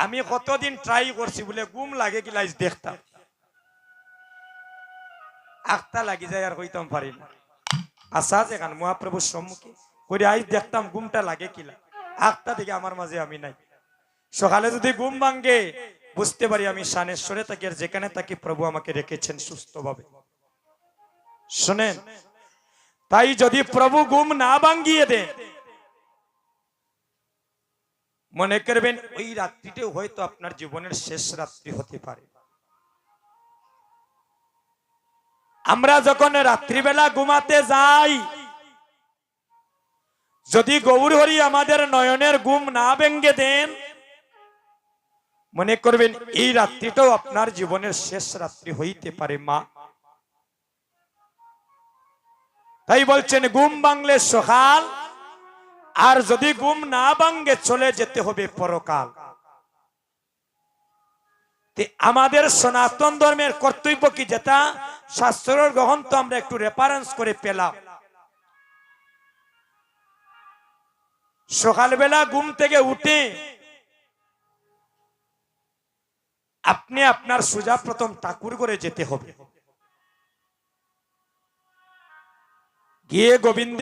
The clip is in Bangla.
আমি কতদিন ট্রাই করছি বলে ঘুম লাগে কি লাইজ দেখতাম আখতা লাগি যায় আর হইতাম পারি না। আশা যেখান মহাপ্রভুর সম্মুখে করে আইজ দেখতাম ঘুমটা লাগে কিলা আখতা থেকে আমার মাঝে আমি নাই। সকালে যদি ঘুম ভাঙ্গে বুঝতে পারি আমি শানেশ্বরে থাকি আর যেখানে থাকি প্রভু আমাকে রেখেছেন সুস্থভাবে। শুনেন, তাই যদি প্রভু ঘুম না ভাঙ্গিয়ে দেন মনে করবেন ওই রাত্রিটাও হয়তো আপনার জীবনের শেষ রাত্রি হতে পারে। আমরা যখন রাত্রিবেলা ঘুমাতে যাই যদি গৌর হরি আমাদের নয়নের ঘুম না ভেঙ্গে দেন মনে করবেন এই রাত্রিটাও আপনার জীবনের শেষ রাত্রি হইতে পারে মা। তাই বলছেন ঘুম ভাঙলে সকাল, আর যদি ঘুম না ভাঙ্গে চলে যেতে হবে পরকাল। আমাদের সনাতন ধর্মের কর্তব্য কি, যেটা শাস্ত্রের গ্রন্থ আমরা একটু রেফারেন্স করে পেলাম, সকালবেলা ঘুম থেকে উঠে আপনি আপনার সোজা প্রথম ঠাকুর ঘরে যেতে হবে, গিয়ে গোবিন্দ